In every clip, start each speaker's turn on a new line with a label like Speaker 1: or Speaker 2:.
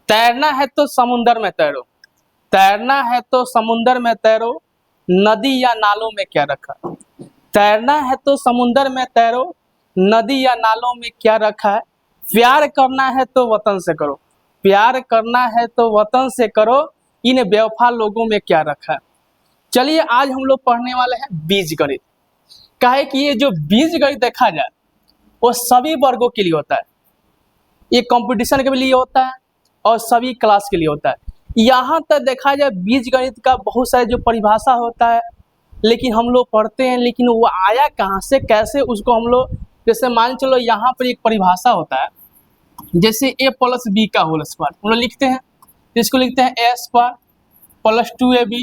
Speaker 1: तैरना है तो समुंदर में तैरो, तैरना है तो समुंदर में तैरो, नदी या नालों में क्या रखा। तैरना है तो समुंदर में तैरो, नदी या नालों में क्या रखा है। प्यार करना है तो वतन से करो, प्यार करना है तो वतन से करो, इन बेवफा लोगों में क्या रखा है। चलिए आज हम लोग पढ़ने वाले हैं बीजगणित। काहे कि ये जो बीजगणित देखा जाए वो सभी वर्गों के लिए होता है, ये कंपटीशन के लिए होता है और सभी क्लास के लिए होता है। यहाँ तक देखा जाए बीजगणित का बहुत सारे जो परिभाषा होता है, लेकिन हम लोग पढ़ते हैं लेकिन वो आया कहाँ से कैसे उसको हम लोग, जैसे मान चलो यहाँ पर एक परिभाषा होता है, जैसे a प्लस बी का होल स्क्वायर हम लोग लिखते हैं, इसको लिखते हैं a स्क्वायर प्लस 2ab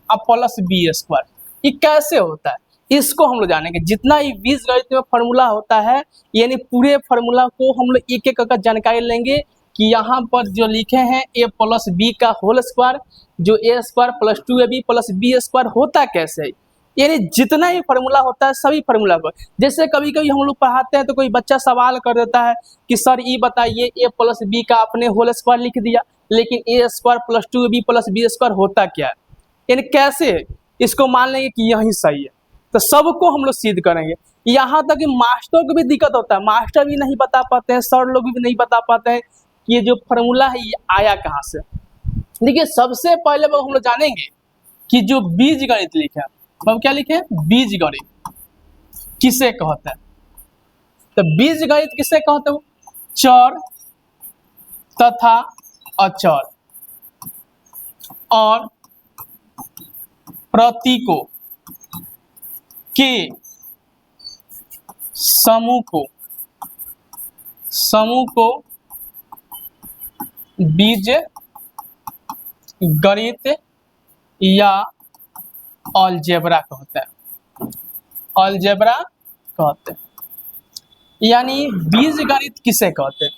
Speaker 1: अब प्लस बी स्क्वायर। ये कैसे होता है इसको हम लोग जानेंगे। जितना ही बीजगणित में फार्मूला होता है यानी पूरे फार्मूला को हम लोग एक एक करके जानकारी लेंगे कि यहाँ पर जो लिखे हैं a प्लस बी का होल स्क्वायर, जो a square plus 2ab plus B square होता कैसे है। यानी जितना ही फार्मूला होता है सभी फार्मूला को, जैसे कभी कभी हम लोग पढ़ाते हैं तो कोई बच्चा सवाल कर देता है कि सर ये बताइए a प्लस बी का आपने होल स्क्वायर लिख दिया लेकिन a square plus 2ab plus B square होता क्या है, यानी कैसे है। इसको मान लेंगे कि यही सही है तो सबको हम लोग सिद्ध करेंगे। यहाँ तक कि मास्टर को भी दिक्कत होता है, मास्टर भी नहीं बता पाते हैं, सर लोग भी नहीं बता पाते हैं कि ये जो फार्मूला है ये आया कहाँ से। देखिए सबसे पहले हम लोग जानेंगे कि जो बीजगणित लिखे हैं, हम क्या लिखे हैं बीजगणित किसे कहते हैं। तो बीजगणित किसे कहते हैं, चर तथा अचर और प्रतीकों के समूह को बीजगणित या अलजेब्रा कहते हैं, अलजेब्रा कहते हैं। यानी बीजगणित किसे कहते हैं,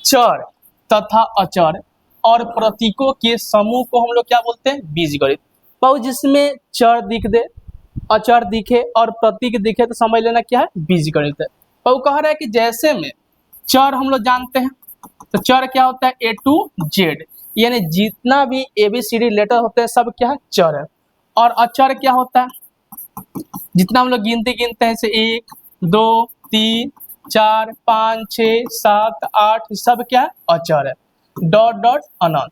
Speaker 1: चर तथा अचर और प्रतीकों के समूह को हम लोग क्या बोलते हैं बीजगणित। बहुत जिसमें चर दिख दे, अचर दिखे और प्रतीक दिखे तो समझ लेना क्या है बीजगणित है। वो कह रहा है कि जैसे में चर हम लोग जानते हैं तो चर क्या होता है A to Z, यानी जितना भी ABCD लेटर होते हैं सब क्या है चर है। और अचर क्या होता है, जितना हम लोग गिनते हैं जैसे 1 2 3 4 5 6 7 8 सब क्या है अचर है, डॉट डॉट अनंत,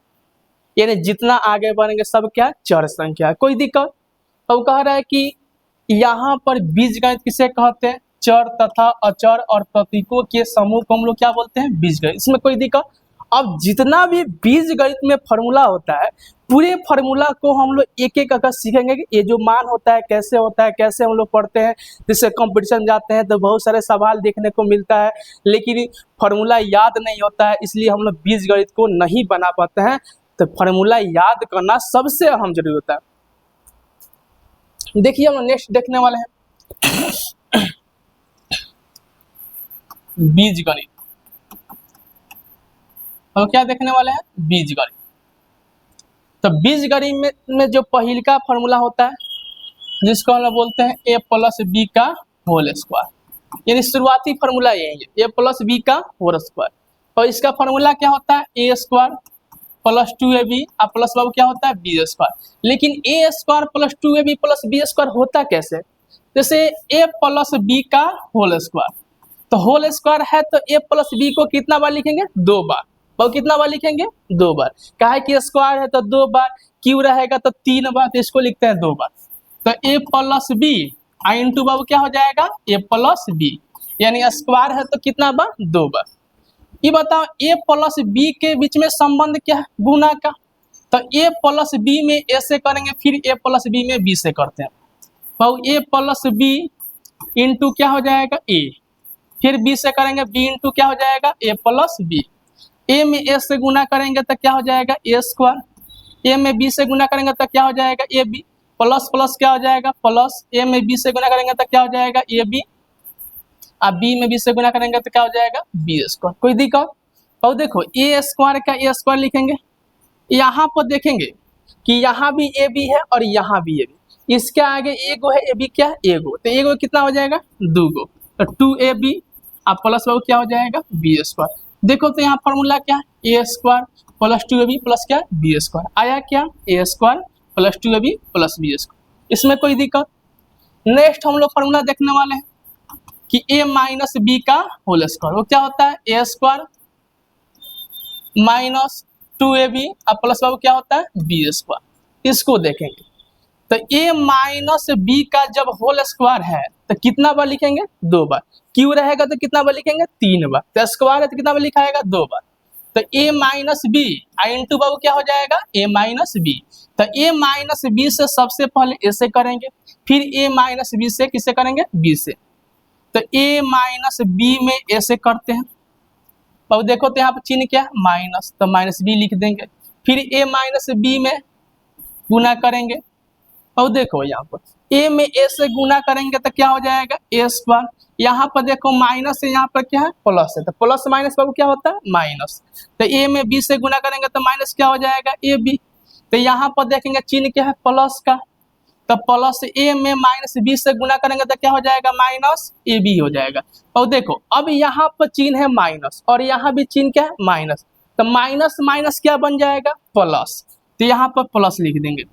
Speaker 1: यानी जितना आगे बढ़ेंगे सब क्या है चर संख्या है। कोई दिक्कत। तो कह रहा है कि यहाँ पर बीजगणित किसे कहते हैं, चर तथा अचर और प्रतीकों के समूह को हम लोग क्या बोलते हैं बीजगणित। इसमें कोई दिक्कत। अब जितना भी बीजगणित में फार्मूला होता है पूरे फार्मूला को हम लोग एक एक करके सीखेंगे कि ये जो मान होता है कैसे होता है, कैसे हम लोग पढ़ते हैं। जैसे कंपटीशन जाते हैं तो बहुत सारे सवाल देखने को मिलता है लेकिन फार्मूला याद नहीं होता है, इसलिए हम लोग बीजगणित को नहीं बना पाते हैं। तो फार्मूला याद करना सबसे अहम जरूरी होता है। देखिए हम नेक्स्ट देखने वाले हैं बीजगणित। हम क्या देखने वाले हैं बीजगणित। तो बीजगणित में जो पहिलका फार्मूला होता है जिसको हम लोग बोलते हैं a प्लस बी का होल स्क्वायर, यानी शुरुआती फार्मूला यही है a प्लस बी का होल स्क्वायर। और इसका फार्मूला क्या होता है a स्क्वायर प्लस 2ab और प्लस बाबू क्या होता है बी स्क्वायर। लेकिन a square plus 2ab plus B square होता कैसे, जैसे a प्लस बी का होल स्क्वायर, तो होल स्क्वायर है तो a प्लस बी को कितना बार लिखेंगे 2 बार, वो कितना बार लिखेंगे 2 बार। कहा है कि स्क्वायर है तो 2 बार, क्यू रहेगा तो 3 बार, तो इसको लिखते हैं 2 बार। तो a प्लस बी इंटू बाबू क्या हो जाएगा a प्लस बी, यानी स्क्वायर है तो कितना बार 2 बार। ये बताओ a प्लस बी के बीच में संबंध क्या है गुना का, तो a प्लस बी में a से करेंगे फिर a प्लस बी में b से करते हैं, तो a प्लस बी इंटू क्या हो जाएगा a, फिर b से करेंगे b इंटू क्या हो जाएगा a प्लस बी। a में a से गुना करेंगे तो क्या हो जाएगा a स्क्वायर, a में b से गुना करेंगे तो क्या हो जाएगा ए बी, प्लस प्लस क्या हो जाएगा प्लस, a में b से गुना करेंगे तो क्या हो जाएगा ए बी, अब b में b से गुना करेंगे तो क्या हो जाएगा बी स्क्वायर। कोई दिक्कत। और देखो a स्क्वायर का a स्क्वायर लिखेंगे, यहाँ पर देखेंगे कि यहाँ भी ए बी है और यहाँ भी ए बी, इसके आगे एगो है ए बी क्या है एगो, तो एगो कितना हो जाएगा 2 गो, तो 2ab अब प्लस बाबू क्या हो जाएगा बी स्क्वायर। देखो तो यहाँ फॉर्मूला क्या है, A square plus 2ab plus क्या बी स्क्वायर आया, क्या A square plus 2ab plus B square, इसमें कोई दिक्कत। नेक्स्ट हम लोग फॉर्मूला देखने वाले हैं कि a माइनस बी का होल स्क्वायर, वो क्या होता है ए स्क्वायर माइनस 2ab अब प्लस बाबू क्या होता है बी स्क्वायर। इसको देखेंगे तो a माइनस बी का जब होल स्क्वायर है तो कितना बार लिखेंगे, 2 बार। क्यू रहेगा तो कितना बार लिखेंगे, 3 बार। तो स्क्वायर है तो कितना बार लिखाएगा, 2 बार। तो a minus B I into बाबू क्या हो जाएगा a माइनस बी। तो a माइनस बी से सबसे पहले a से करेंगे, फिर a माइनस बी से किससे करेंगे, b से। तो a माइनस बी में a से करते हैं, अब देखो तो यहाँ पर चिन्ह क्या है माइनस, तो माइनस बी लिख देंगे। फिर a माइनस बी में गुना करेंगे, अब देखो यहाँ पर a में a से गुना करेंगे तो क्या हो जाएगा ए स्क्वायर। यहाँ पर देखो माइनस है, यहाँ पर क्या है प्लस है, तो प्लस माइनस बाबू क्या होता है माइनस। तो a में b से गुना करेंगे तो माइनस क्या हो जाएगा ए बी। तो यहाँ पर देखेंगे चिन्ह क्या है प्लस का, तो प्लस a में माइनस बी से गुना करेंगे तो क्या हो जाएगा माइनस ए बी हो जाएगा। और देखो अब यहाँ पर चिन्ह है माइनस और यहाँ भी चिन्ह क्या है माइनस, तो माइनस माइनस क्या बन जाएगा प्लस, तो यहाँ पर प्लस लिख देंगे।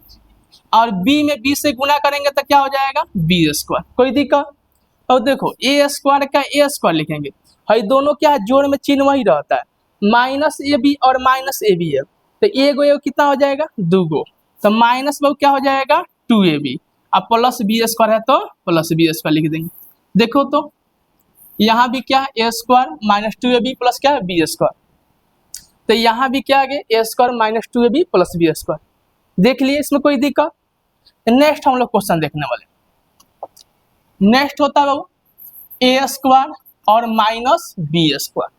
Speaker 1: और b में b से गुना करेंगे तो क्या हो जाएगा बी स्क्वायर, कोई दिक्कत। और देखो ए स्क्वायर का ए स्क्वायर लिखेंगे, भाई दोनों क्या है जोड़ में चिन्ह वही रहता है, माइनस ए बी और माइनस ए बी है, तो एगो कितना हो जाएगा 2 गो, तो माइनस बाबू क्या हो जाएगा 2ab, अब प्लस बी स्क्वायर है तो प्लस बी स्क्वायर लिख देंगे। देखो तो यहाँ भी क्या है A square minus 2ab plus क्या है बी स्क्वायर, तो यहाँ भी क्या आ गया A square minus 2ab plus B square, देख लिए इसमें कोई दिक्कत। नेक्स्ट हम लोग क्वेश्चन देखने वाले, नेक्स्ट होता है बाबू ए स्क्वायर और माइनस बी स्क्वायर,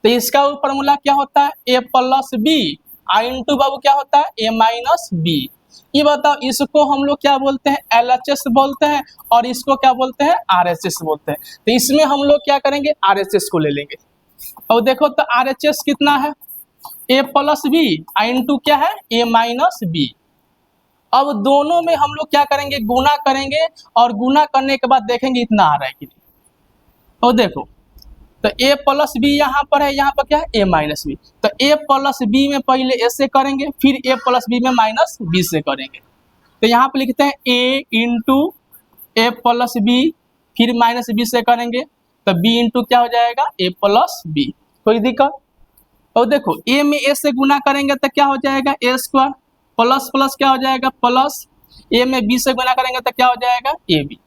Speaker 1: तो इसका फॉर्मूला क्या होता है ए प्लस बी आई इंटू बाबू क्या होता है ए माइनस बी। ये बताओ इसको हम लोग क्या बोलते हैं LHS बोलते हैं और इसको क्या बोलते हैं RHS बोलते हैं। तो इसमें हम लोग क्या करेंगे RHS को ले लेंगे, और देखो तो RHS कितना है ए प्लस बी आई इंटू क्या है ए माइनस बी। अब दोनों में हम लोग क्या करेंगे गुना करेंगे और गुना करने के बाद देखेंगे इतना आ रहा है कि नहीं। और देखो तो a प्लस बी यहाँ पर है, यहाँ पर क्या है ए माइनस बी, तो a प्लस बी में पहले a से करेंगे फिर a प्लस बी में माइनस बी से करेंगे। तो यहाँ पर लिखते हैं a into A plus B फिर माइनस बी से करेंगे तो b इंटू क्या हो जाएगा a प्लस बी, कोई दिक्कत। और देखो a में a से गुना करेंगे तो क्या हो जाएगा ए स्क्वायर प्लस प्लस क्या हो जाएगा प्लस, a में b से गुना करेंगे तो क्या हो जाएगा ए बी।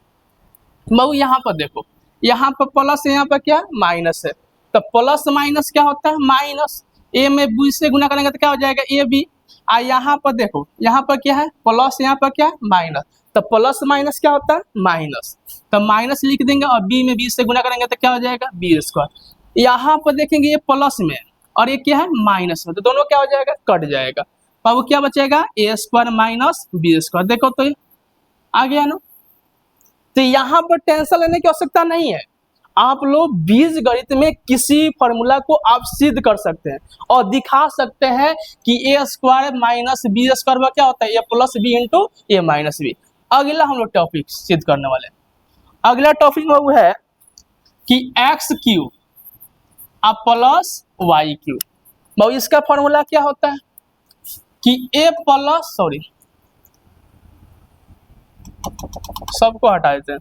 Speaker 1: मऊ यहाँ पर देखो यहाँ पर प्लस है यहाँ पर क्या माइनस है, तो प्लस माइनस क्या होता है माइनस, a में b से गुना करेंगे तो क्या हो जाएगा ए बी। और यहाँ पर देखो यहाँ पर क्या है प्लस यहाँ पर क्या माइनस, तो प्लस माइनस क्या होता है माइनस, तो माइनस लिख देंगे और b में b से गुना करेंगे तो क्या हो जाएगा बी स्क्वायर। यहाँ पर देखेंगे ये प्लस में और ये क्या है माइनस में, तो दोनों क्या हो जाएगा कट जाएगा, अब क्या बचेगा ए स्क्वायर माइनस बी स्क्वायर। देखो तो ये आ गया ना। तो यहाँ पर टेंशन लेने की आवश्यकता नहीं है, आप लोग बीजगणित में किसी फॉर्मूला को आप सिद्ध कर सकते हैं और दिखा सकते हैं कि ए स्क्वायर माइनस बी स्क्वायर में क्या होता है ए प्लस बी इंटू ए माइनस बी। अगला हम लोग टॉपिक सिद्ध करने वाले हैं, अगला टॉपिक में वो है कि एक्स क्यू अब प्लस वाई क्यू। बहु इसका फॉर्मूला क्या होता है कि ए प्लस सबको हटा देते हैं,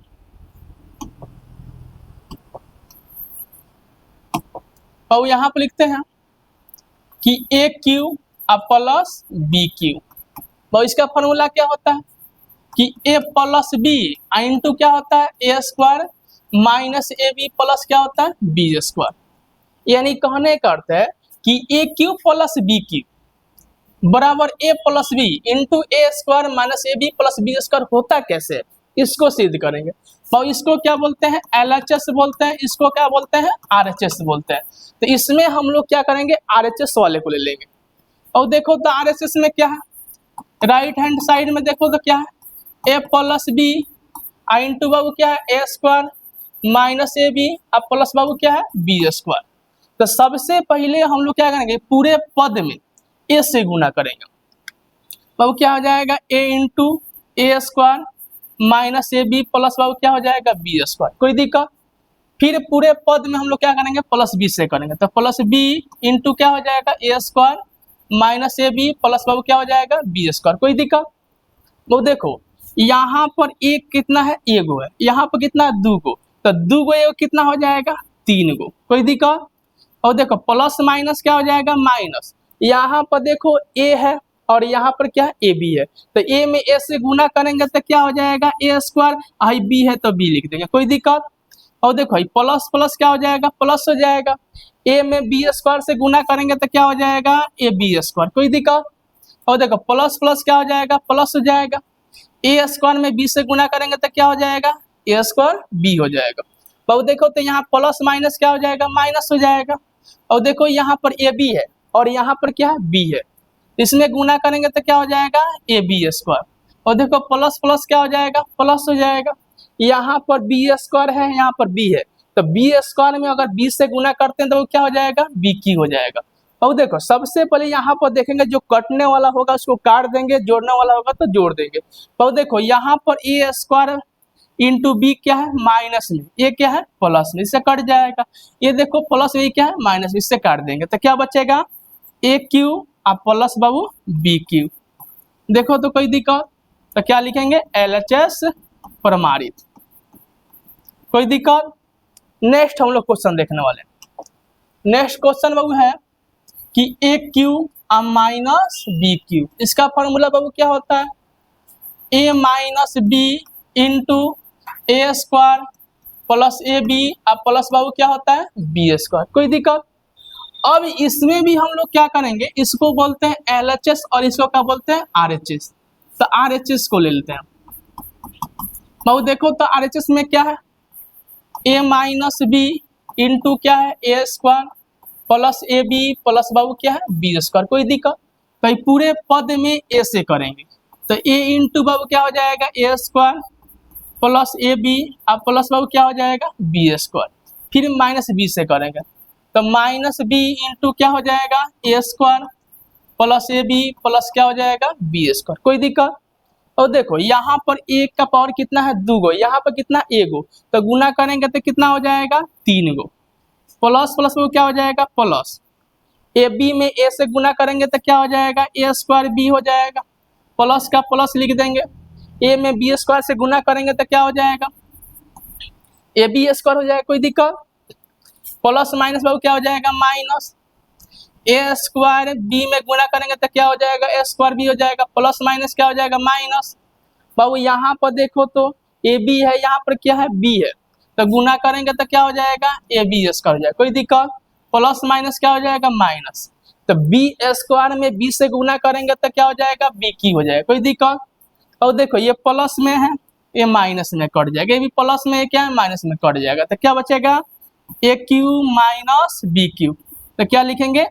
Speaker 1: और यहाँ पर लिखते हैं कि ए क्यू अब प्लस बी क्यू। तो इसका फॉर्मूला क्या होता है कि ए प्लस बी इंटू क्या होता है A square minus A B plus क्या होता है बी स्क्वायर। यानी कहने का अर्थ है कि A cube plus B cube बराबर A plus B into A square minus A B plus B square होता कैसे, इसको सिद्ध करेंगे। और इसको क्या बोलते हैं LHS बोलते हैं, इसको क्या बोलते हैं RHS बोलते हैं। तो इसमें हम लोग क्या करेंगे RHS वाले को ले लेंगे। और देखो तो RHS में क्या है राइट हैंड साइड में देखो तो क्या है ए प्लस बी इंटू बाबू क्या है A square minus A B अब प्लस बाबू क्या है बी स्क्वायर। तो सबसे पहले हम लोग क्या करेंगे पूरे पद में ए से गुना करेंगे, बाबू क्या हो जाएगा A into A square minus A B plus बाबू क्या हो जाएगा बी स्क्वायर, कोई दिक्कत। फिर पूरे पद में हम लोग क्या करेंगे, प्लस बी से करेंगे, तो प्लस बी इंटू क्या हो जाएगा, A square minus A B plus बाबू क्या हो जाएगा, बी स्क्वायर। कोई दिक्कत? वो देखो यहाँ पर एक कितना है, एगो है, यहाँ पर कितना है, दू गो, तो दू गो एगो कितना हो जाएगा, तीन गो। कोई दिक्कत? और देखो प्लस माइनस क्या हो जाएगा, माइनस, यहाँ पर देखो ए है और यहाँ पर क्या है, ए बी है, तो ए में ए से गुना करेंगे तो क्या हो जाएगा, ए स्क्वायर, आई बी है तो बी लिख देंगे। कोई दिक्कत? और देखो प्लस प्लस क्या हो जाएगा, प्लस हो जाएगा, ए में बी स्क्वायर से गुना करेंगे तो क्या हो जाएगा, ए बी स्क्वायर। कोई दिक्कत? और देखो प्लस प्लस क्या हो जाएगा, प्लस हो जाएगा, ए स्क्वायर में बी से गुना करेंगे तो क्या हो जाएगा, ए स्क्वायर बी हो जाएगा। अब देखो तो यहाँ प्लस माइनस क्या हो जाएगा, माइनस हो जाएगा। और देखो यहाँ पर ए बी है और यहाँ पर क्या है, बी है, इसमें गुना करेंगे तो क्या हो जाएगा, ए बी स्क्वायर। और देखो प्लस प्लस क्या हो जाएगा, प्लस हो जाएगा, यहाँ पर बी स्क्वायर है, यहाँ पर बी है, तो बी स्क्वायर में अगर बी से गुना करते हैं तो वो क्या हो जाएगा, बी की हो जाएगा। और देखो सबसे पहले यहाँ पर देखेंगे, जो कटने वाला होगा उसको काट देंगे, जोड़ने वाला होगा तो जोड़ देंगे। तो देखो यहाँ पर ए स्क्वायर इंटू बी क्या है, माइनस में, ये क्या है, प्लस में, इससे कट जाएगा। ये देखो प्लस में क्या है, माइनस, इससे काट देंगे तो क्या बचेगा, ए क्यू और प्लस बाबू बी क्यू। देखो तो कोई दिक्कत? तो क्या लिखेंगे, एलएचएस प्रमाणित। कोई दिक्कत? नेक्स्ट हम लोग क्वेश्चन देखने वाले हैं। नेक्स्ट क्वेश्चन बाबू है कि ए क्यू और माइनस बी क्यू, इसका फॉर्मूला बाबू क्या होता है, A minus B into A square plus A B और प्लस बाबू क्या होता है, बी स्क्वायर। कोई दिक्कत? अब इसमें भी हम लोग क्या करेंगे, इसको बोलते हैं एलएचएस और इसको क्या बोलते हैं, आरएचएस। तो आरएचएस को ले लेते हैं बाबू। देखो तो आरएचएस में क्या है, ए माइनस बी इंटू क्या है, A square plus A B plus बाबू क्या है, बी स्क्वायर। कोई दिक्कत? तो पूरे पद में ए से करेंगे, तो ए इंटू बाबू क्या हो जाएगा, A square plus A B और प्लस बाबू क्या हो जाएगा, बी स्क्वायर। फिर माइनस बी से करेंगे, तो माइनस बी इंटू क्या हो जाएगा, A square plus A B plus क्या हो जाएगा, बी स्क्वायर। कोई दिक्कत? और देखो यहाँ पर एक का पावर कितना है, दो गो, यहाँ पर कितना, एगो, तो गुना करेंगे तो कितना हो जाएगा, तीन गो, प्लस प्लस में क्या हो जाएगा, प्लस ए बी में ए से गुना करेंगे तो क्या हो जाएगा, ए स्क्वायर बी हो जाएगा, प्लस का प्लस लिख देंगे, ए में बी स्क्वायर से गुना करेंगे तो क्या हो जाएगा, ए बी स्क्वायर हो जाएगा। कोई दिक्कत? प्लस माइनस बाबू क्या हो जाएगा, माइनस, ए स्क्वायर बी में गुना करेंगे तो क्या हो जाएगा, ए स्क्वायर बी हो जाएगा, प्लस माइनस क्या हो जाएगा, माइनस। बाबू यहाँ पर देखो तो ए बी है, यहाँ पर क्या है, बी है, तो गुना करेंगे तो क्या हो जाएगा, ए बी स्क्वायर हो जाएगा। कोई दिक्कत? प्लस माइनस क्या हो जाएगा, माइनस, तो बी स्क्वायर में बी से गुना करेंगे तो क्या हो जाएगा, बी की हो जाएगा। कोई दिक्कत? और देखो ये प्लस में है, ये माइनस में कट जाएगा, ये भी प्लस में क्या है, माइनस में कट जाएगा, तो क्या बचेगा, ए क्यू माइनस बी क्यू। तो क्या लिखेंगे,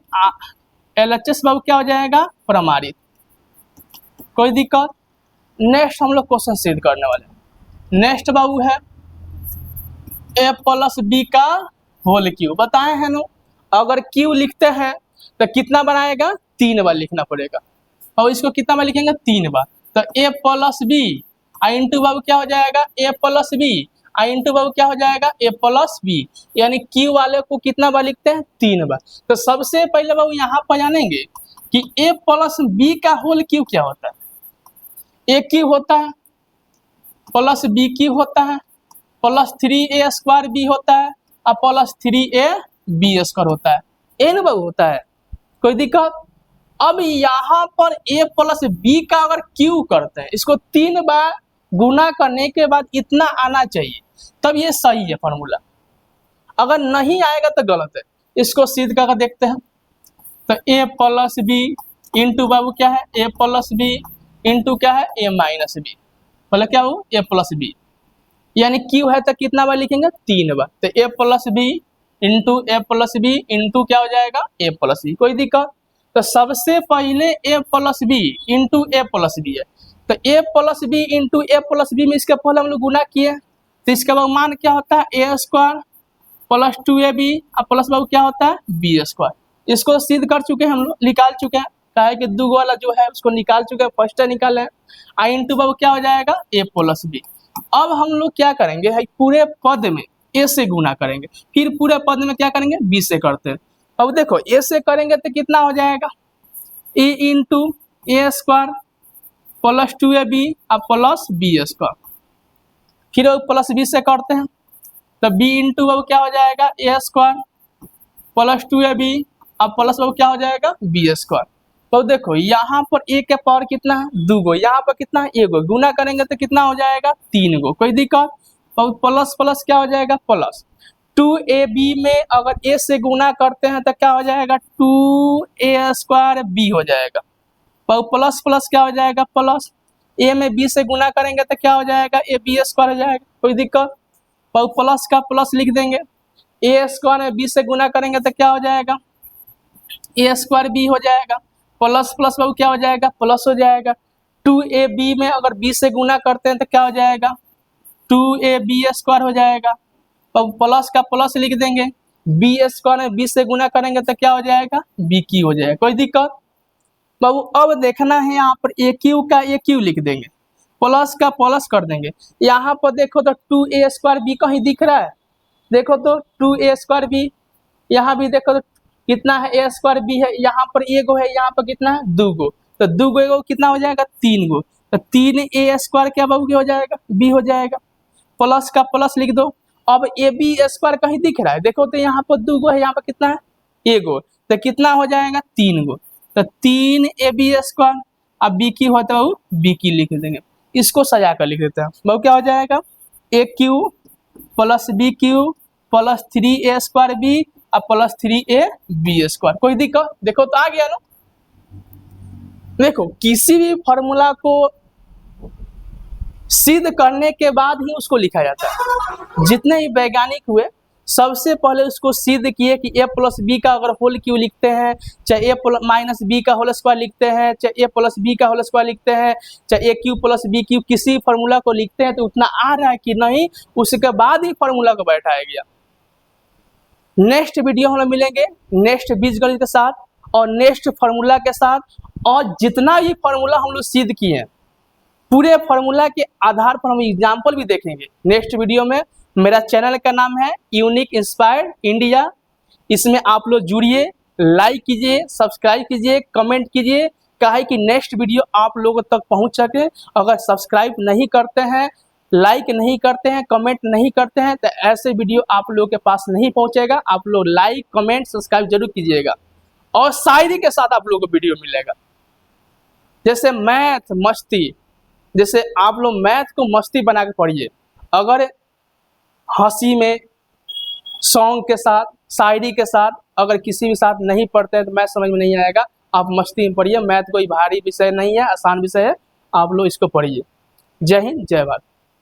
Speaker 1: एलएचएस बाबू क्या हो जाएगा, प्रमाणित। कोई दिक्कत? नेक्स्ट हम लोग क्वेश्चन सिद्ध करने वाले। नेक्स्ट बाबू है ए प्लस बी का होल क्यू। बताए हैं नो, अगर क्यू लिखते हैं तो कितना बनाएगा, 3 बार लिखना पड़ेगा, और इसको कितना बार लिखेंगे, 3 बार। तो ए प्लस बी आई इंटू बाबू क्या हो जाएगा, ए प्लस बी आई इंटू बाबू क्या हो जाएगा, ए प्लस बी, यानी क्यू वाले को कितना बार लिखते हैं, 3 बार। तो सबसे पहले बाबू यहाँ पर जानेंगे कि ए प्लस बी का होल क्यू क्या होता है। ए क्यू होता है प्लस बी क्यू होता है प्लस 3a स्क्वायर बी होता है और प्लस 3a बी स्क्वायर होता है, एन बाबू होता है। कोई दिक्कत? अब यहाँ पर a प्लस बी का अगर क्यू करते हैं, इसको 3 बार गुना करने के बाद इतना आना चाहिए, तब ये सही है फॉर्मूला। अगर नहीं आएगा तो गलत है। इसको सिद्ध करके देखते हैं। तो a प्लस बी इंटू बाबू क्या है, a प्लस बी इंटू क्या है, a माइनस बी, मतलब क्या हो, a प्लस बी, यानी क्यू है तो कितना बार लिखेंगे, 3 बार। तो a plus B into A plus B into क्या हो जाएगा, a प्लस बी। कोई दिक्कत? तो सबसे पहले a plus B into A plus B है, तो a plus B into A plus B में इसके पहले हम लोग गुना किए, तो इसका बाद मान क्या होता है, ए स्क्वायर प्लस 2ab और प्लस बाबू क्या होता है, बी स्क्वायर। इसको सिद्ध कर चुके हैं हम लोग, निकाल चुके हैं, कहा है कि 2 वाला जो है उसको निकाल चुके हैं, फर्स्ट निकाले हैं। आई इंटू बाबू क्या हो जाएगा, ए प्लस बी। अब हम लोग क्या करेंगे, पूरे पद में ए से गुना करेंगे, फिर पूरे पद में क्या करेंगे बी से करते हैं। अब देखो ए से करेंगे तो कितना हो जाएगा A into A square plus 2ab और प्लस बी स्क्वायर, फिर प्लस बी से करते हैं तो बी इंटू अब क्या हो जाएगा ए स्क्वायर प्लस 2ab और प्लस अब क्या हो जाएगा बी स्क्वायर। तो देखो यहाँ पर ए के पावर कितना है 2 गो, यहाँ पर कितना है 1 गो, गुना करेंगे तो कितना हो जाएगा 3 गो, कोई दिक्कत। तो प्लस प्लस क्या हो जाएगा प्लस 2ab में अगर ए से गुना करते हैं तो क्या हो जाएगा 2a स्क्वायर बी हो जाएगा, तो प्लस प्लस क्या हो जाएगा प्लस, ए में बी से गुना करेंगे तो क्या हो जाएगा ए बी स्क्वायर हो जाएगा, कोई दिक्कत। तो प्लस का प्लस लिख देंगे, ए स्क्वायर में बी से गुना करेंगे तो क्या हो जाएगा ए स्क्वायर बी हो जाएगा, प्लस प्लस बाबू क्या हो जाएगा प्लस हो जाएगा। 2ab में अगर बी से गुना करते हैं तो क्या हो जाएगा 2ab स्क्वायर हो जाएगा, तो प्लस का प्लस लिख देंगे, बी स्क्वायर में बी से गुना करेंगे तो क्या हो जाएगा बी क्यू हो जाएगा, कोई दिक्कत। बाबू अब देखना है यहाँ पर ए क्यू का ए क्यू लिख देंगे, प्लस का प्लस कर देंगे। यहाँ पर देखो तो 2a स्क्वायर बी कहीं दिख रहा है, देखो तो 2a स्क्वायर बी, यहाँ भी देखो तो कितना है ए स्क्वायर बी है, यहाँ पर 1 गो है, यहाँ पर कितना है 2 गो, तो 2 गो कितना हो जाएगा 3 गो, तो 3a स्क्वायर क्या बाबू हो जाएगा बी हो जाएगा, प्लस का प्लस लिख दो। अब ए बी स्क्वायर कहीं दिख रहा है, देखो तो यहाँ पर 2 गो है, यहाँ पर कितना है 1 गो, तो कितना हो जाएगा 3 गो, तो 3ab स्क्वायर, अब बी की होता है बी की लिख देंगे, इसको सजा कर लिख देते हैं। बाबू क्या हो जाएगा A cube plus B cube plus 3a square B और प्लस 3a बी स्क्वायर, कोई दिक्कत। देखो तो आ गया ना। देखो किसी भी फॉर्मूला को सिद्ध करने के बाद ही उसको लिखा जाता है। जितने ही वैज्ञानिक हुए सबसे पहले उसको सिद्ध किए कि a प्लस बी का अगर होल क्यू लिखते हैं, चाहे a माइनस बी का होल स्क्वायर लिखते हैं, चाहे a प्लस बी का होल स्क्वायर लिखते हैं, चाहे a cube plus B cube, किसी फॉर्मूला को लिखते हैं तो उतना आ रहा है कि नहीं, उसके बाद ही फॉर्मूला को बैठाया गया। नेक्स्ट वीडियो हम लोग मिलेंगे नेक्स्ट बीजगणित के साथ और नेक्स्ट फार्मूला के साथ, और जितना भी फार्मूला हम लोग सिद्ध किए हैं पूरे फार्मूला के आधार पर हम एग्जाम्पल भी देखेंगे नेक्स्ट वीडियो में। मेरा चैनल का नाम है यूनिक इंस्पायर्ड इंडिया, इसमें आप लोग जुड़िए, लाइक कीजिए, सब्सक्राइब कीजिए, कमेंट कीजिए, काहे कि नेक्स्ट वीडियो आप लोगों तक पहुंच सके। अगर सब्सक्राइब नहीं करते हैं, लाइक नहीं करते हैं, कमेंट नहीं करते हैं तो ऐसे वीडियो आप लोगों के पास नहीं पहुंचेगा। आप लोग लाइक कमेंट सब्सक्राइब जरूर कीजिएगा, और शायरी के साथ आप लोगों को वीडियो मिलेगा। जैसे मैथ मस्ती, जैसे आप लोग मैथ को मस्ती बना के पढ़िए, अगर हंसी में सॉन्ग के साथ शायरी के साथ अगर किसी भी साथ नहीं पढ़ते हैं तो मैथ समझ में नहीं आएगा। आप मस्ती में पढ़िए, मैथ कोई भारी विषय नहीं है, आसान विषय है, आप लोग इसको पढ़िए। जय हिंद जय भारत।